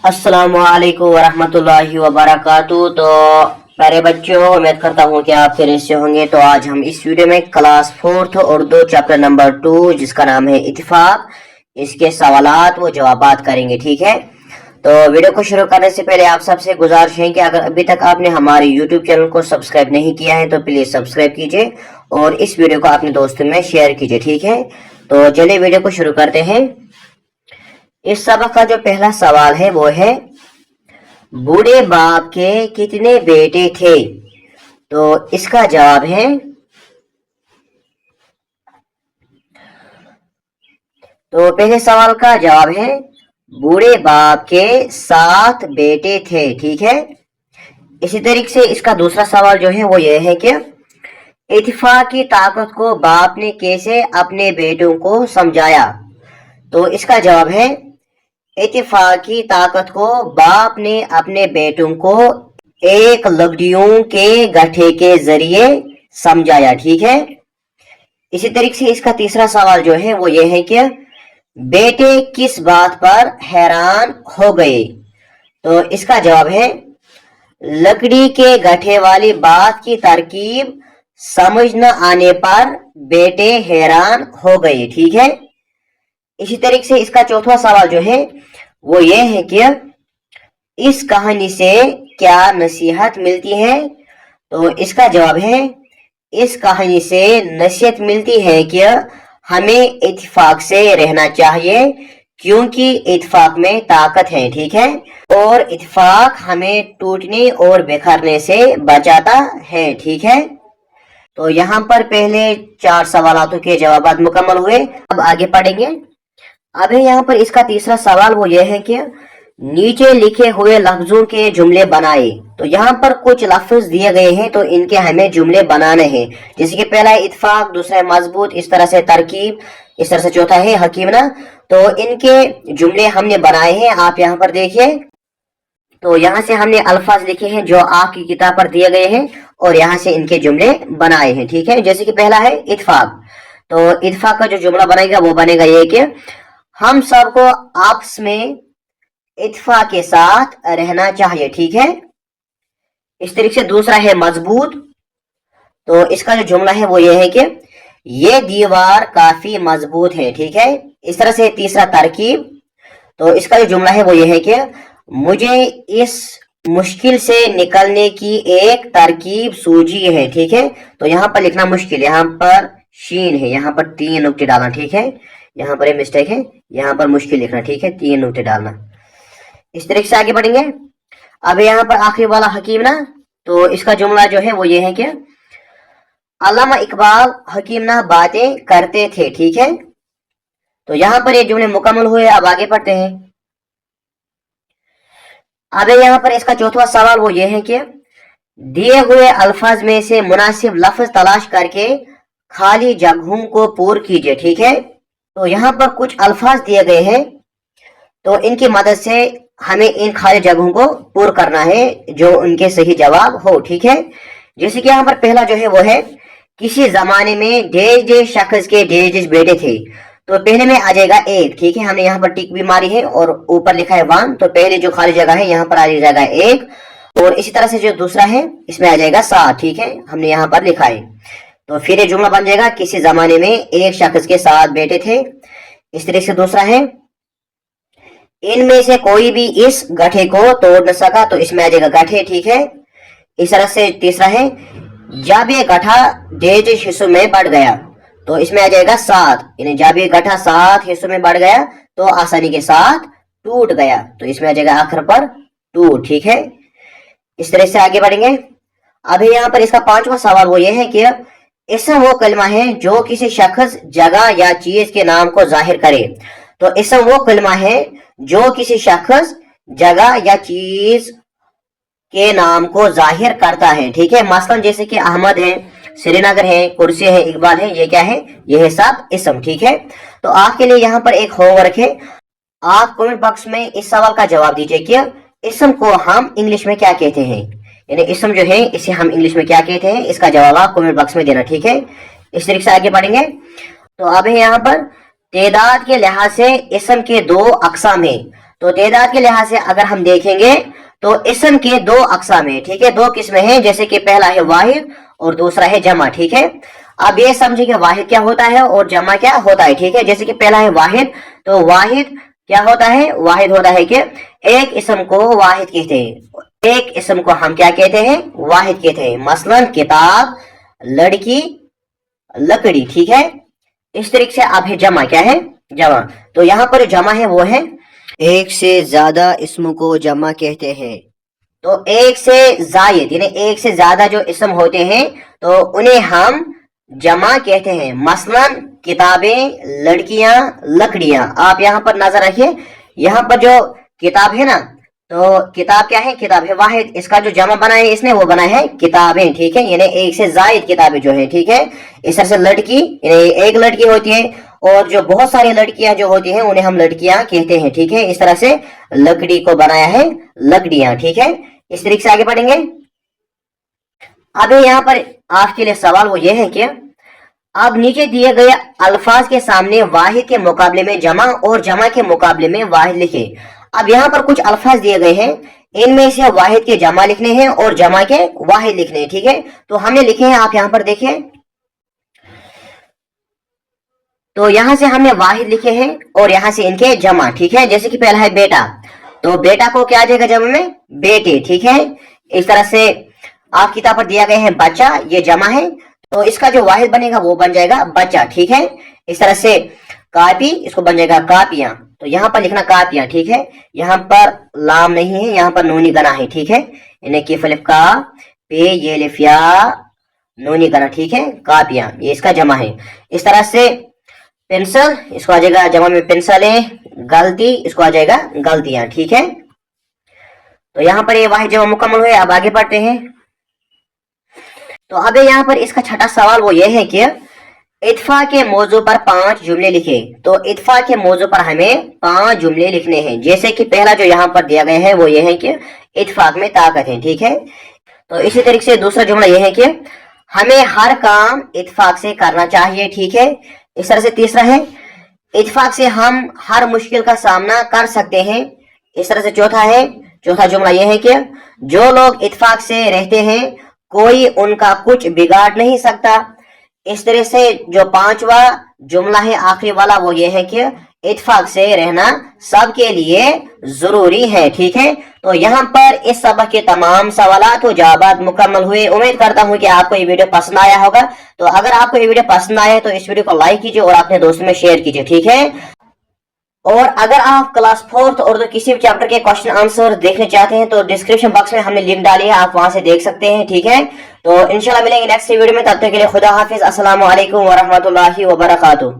अस्सलामुअलैकुम वरहमतुल्लाहि वबरकातुहू। तो प्यारे बच्चों, उम्मीद करता हूँ कि आप खैरियत से होंगे। तो आज हम इस वीडियो में class 4th Urdu chapter number 2 जिसका नाम है इत्तेफाक, इसके सवालात व जवाबात करेंगे। ठीक है, तो वीडियो को शुरू करने से पहले आप सबसे गुजारिश है कि अगर अभी तक आपने हमारे यूट्यूब चैनल को सब्सक्राइब नहीं किया है तो प्लीज सब्सक्राइब कीजिए और इस वीडियो को अपने दोस्तों में शेयर कीजिए। ठीक है, तो चलिए वीडियो को शुरू करते हैं। इस सबक का जो पहला सवाल है वो है, बूढ़े बाप के कितने बेटे थे? तो इसका जवाब है, तो पहले सवाल का जवाब है बूढ़े बाप के 7 बेटे थे। ठीक है, इसी तरीके से इसका दूसरा सवाल जो है वो ये है कि इत्तेफाक की ताकत को बाप ने कैसे अपने बेटों को समझाया? तो इसका जवाब है, इत्तेफाक की ताकत को बाप ने अपने बेटों को एक लकड़ियों के गट्ठे के जरिए समझाया। ठीक है, इसी तरीके से इसका तीसरा सवाल जो है वो ये है कि बेटे किस बात पर हैरान हो गए? तो इसका जवाब है, लकड़ी के गट्ठे वाली बात की तरकीब समझ न आने पर बेटे हैरान हो गए। ठीक है, इसी तरीके से इसका चौथा सवाल जो है वो ये है कि इस कहानी से क्या नसीहत मिलती है? तो इसका जवाब है, इस कहानी से नसीहत मिलती है कि हमें इत्तेफाक से रहना चाहिए क्योंकि इत्तेफाक में ताकत है। ठीक है, और इत्तेफाक हमें टूटने और बिखरने से बचाता है। ठीक है, तो यहाँ पर पहले 4 सवालों के जवाब मुकम्मल हुए। अब आगे पढ़ेंगे। अब यहाँ पर इसका तीसरा सवाल वो ये है कि नीचे लिखे हुए लफ्जों के जुमले बनाए। तो यहाँ पर कुछ लफ्ज दिए गए हैं तो इनके हमें जुमले बनाने हैं। जैसे कि पहला है इत्तेफाक, दूसरा है मजबूत, इस तरह से तरकीब, इस तरह से चौथा है हकीमना। तो इनके जुमले हमने बनाए हैं, आप यहाँ पर देखिए। तो यहाँ से हमने अल्फाज लिखे हैं जो आपकी किताब पर दिए गए हैं और यहाँ से इनके जुमले बनाए हैं। ठीक है, जैसे कि पहला है इत्तेफाक। तो इत्तेफाक का जो जुमला बनेगा वो बनेगा ये कि हम सबको आपस में इत्तेफाक के साथ रहना चाहिए। ठीक है, इस तरीके से दूसरा है मजबूत। तो इसका जो जुमला है वो ये है कि ये दीवार काफी मजबूत है। ठीक है, इस तरह से तीसरा तरकीब। तो इसका जो जुमला है वो ये है कि मुझे इस मुश्किल से निकलने की एक तरकीब सूझी है। ठीक है, तो यहाँ पर लिखना मुश्किल, यहाँ पर शीन है, यहाँ पर 3 नुक्ते डालना। ठीक है, यहाँ पर मिस्टेक है, यहाँ पर मुश्किल लिखना। ठीक है, 3 नुक्ते डालना। इस तरीके से आगे बढ़ेंगे। अब यहाँ पर आखिरी वाला हकीमना। तो इसका जुमला जो है वो ये है कि अल्लामा इकबाल हकीमना बातें करते थे। ठीक है, तो यहाँ पर ये जुमले मुकम्मल हुए। अब आगे पढ़ते हैं। अब यहाँ पर इसका चौथा सवाल वो ये है कि दिए हुए अल्फाज में से मुनासिब लफ्ज तलाश करके खाली जगहों को पूर्ण कीजिए। ठीक है, तो यहाँ पर कुछ अल्फाज दिए गए हैं तो इनकी मदद से हमें इन खाली जगहों को पूर्ण करना है जो उनके सही जवाब हो। ठीक है, जैसे कि यहाँ पर पहला जो है वो है, किसी जमाने में ढेर शख्स के ढेर बेटे थे। तो पहले में आ जाएगा 1। ठीक है, हमने यहाँ पर टिक भी मारी है और ऊपर लिखा है 1। तो पहले जो खाली जगह है यहाँ पर आ जाएगा 1 और इसी तरह से जो दूसरा है इसमें आ जाएगा 7। ठीक है, हमने यहाँ पर लिखा है। तो फिर ये जुमला बन जाएगा, किसी जमाने में एक शख्स के 7 बेटे थे। इस तरीके से दूसरा है, इनमें से कोई भी इस गठे को तोड़ न सका। तो इसमें आ जाएगा गठे। ठीक है, इस तरह से तीसरा है, जब ये गठा ढेर हिस्सों में बढ़ गया। तो इसमें आ जाएगा 7, यानी जब ये गठा 7 हिस्सों में बढ़ गया तो आसानी के साथ टूट गया। तो इसमें आ जाएगा आखिर पर टूट। ठीक है, इस तरह से आगे बढ़ेंगे। अभी यहाँ पर इसका 5वां सवाल वो ये है कि इसम वो कलमा है जो किसी शख्स, जगह या चीज के नाम को जाहिर करे। तो इसम वो कलमा है जो किसी शख्स, जगह या चीज के नाम को जाहिर करता है। ठीक है, मसलन जैसे कि अहमद है, श्रीनगर है, कुर्सी है, इकबाल है, ये क्या है? ये है सब इसम। ठीक है, तो आपके लिए यहाँ पर एक होमवर्क है, आप कमेंट बॉक्स में इस सवाल का जवाब दीजिए कि इसम को हम इंग्लिश में क्या कहते हैं, यानी इसम जो है इसे हम इंग्लिश में क्या कहते हैं, इसका जवाब आप कमेंट बॉक्स में देना। ठीक है, इस तरीके से आगे बढ़ेंगे। तो अब यहाँ पर तादाद के लिहाज से इसम के 2 अकसाम है। तो तादाद के लिहाज से अगर हम देखेंगे तो इसम के दो अकसाम है, ठीक है, दो किस्में हैं, जैसे कि पहला है वाहिद और दूसरा है जमा, ठीक है। अब ये समझे कि वाहिद क्या होता है और जमा क्या होता है, ठीक है। जैसे कि पहला है वाहिद, तो वाहिद क्या होता है, वाहिद होता है कि एक इसम को वाहिद कहते हैं, एक इसम को हम क्या कहते हैं, वाहिद कहते हैं। मसलन किताब, लड़की, लकड़ी, ठीक है। इस तरीके से अब है जमा, क्या है, जमा। तो यहाँ पर जमा है वो है एक से ज्यादा इसमों को जमा कहते हैं। तो एक से जायद यानी एक से ज्यादा जो इसम होते हैं तो उन्हें हम जमा कहते हैं। मसलन किताबें, लड़कियां, लकड़ियां। आप यहाँ पर नजर रखिए, यहाँ पर जो किताब है ना, तो किताब क्या है, किताब है वाहिद, इसका जो जमा बना है इसने वो बना है किताबें, ठीक है, यानी एक से जायद किताबें जो है, ठीक है। इस तरह से लड़की यानी एक लड़की होती है और जो बहुत सारी लड़कियां जो होती हैं उन्हें हम लड़कियां कहते हैं, ठीक है। इस तरह से लकड़ी को बनाया है लकड़ियां, ठीक है। इस तरीके से आगे बढ़ेंगे। अब यहाँ पर आपके लिए सवाल वो ये है कि अब नीचे दिए गए अल्फाज के सामने वाहिद के मुकाबले में जमा और जमा के मुकाबले में वाहिद लिखे। अब यहाँ पर कुछ अल्फाज दिए गए हैं, इनमें से वाहिद के जमा लिखने हैं और जमा के वाहिद लिखने हैं, ठीक है। तो हमने लिखे हैं, आप यहाँ पर देखिए, तो यहाँ से हमने वाहिद लिखे हैं और यहाँ से इनके जमा, ठीक है। जैसे कि पहला है बेटा, तो बेटा को क्या आ जाएगा जमा में, बेटे, ठीक है। इस तरह से आप किताब पर दिया गए हैं बच्चा, ये जमा है, तो इसका जो वाहिद बनेगा वो बन जाएगा बच्चा, ठीक है। इस तरह से कापी, इसको बन जाएगा कापियां, तो यहाँ पर लिखना कापियां, ठीक है। यहाँ पर लाम नहीं है, यहाँ पर नूनी गना है, ठीक है। यानी कि फलिफ का पे ये लिफिया नूनी गना, ठीक है, कापियां, ये इसका जमा है। इस तरह से पेंसिल, इसको आ जाएगा जमा में पेंसिलें, गलती, इसको आ जाएगा गलतियां, ठीक है। तो यहाँ पर ये वाहिद जमा मुकम्मल हुए। अब आगे बढ़ते हैं। तो अब यहाँ पर इसका छठा सवाल वो ये है कि इत्फा के मौजू पर 5 जुमले लिखे। तो इत्फा के मौजू पर हमें 5 जुमले लिखने हैं। जैसे कि पहला जो यहाँ पर दिया गया है वो ये है कि इत्फाक में ताकत है, ठीक है। तो इसी तरीके से दूसरा जुमला ये है कि हमें हर काम इत्फाक से करना चाहिए, ठीक है। इस तरह से तीसरा है इत्फाक से हम हर मुश्किल का सामना कर सकते हैं। इस तरह से चौथा जुमला यह है कि जो लोग इत्फाक से रहते हैं कोई उनका कुछ बिगाड़ नहीं सकता। इस तरह से जो पांचवा जुमला है आखिरी वाला वो ये है कि इत्फाक से रहना सबके लिए जरूरी है, ठीक है। तो यहाँ पर इस सबक के तमाम सवालात और जवाब मुकम्मल हुए। उम्मीद करता हूँ कि आपको ये वीडियो पसंद आया होगा। तो अगर आपको ये वीडियो पसंद आया है तो इस वीडियो को लाइक कीजिए और अपने दोस्तों में शेयर कीजिए, ठीक है। और अगर आप क्लास 4th और किसी भी चैप्टर के क्वेश्चन आंसर देखने चाहते हैं तो डिस्क्रिप्शन बॉक्स में हमने लिंक डाली है, आप वहां से देख सकते हैं, ठीक है। तो इंशाल्लाह मिलेंगे नेक्स्ट वीडियो में, तब तक के लिए खुदा हाफिज, अस्सलाम वालेकुम व रहमतुल्लाहि व बरकातुहू।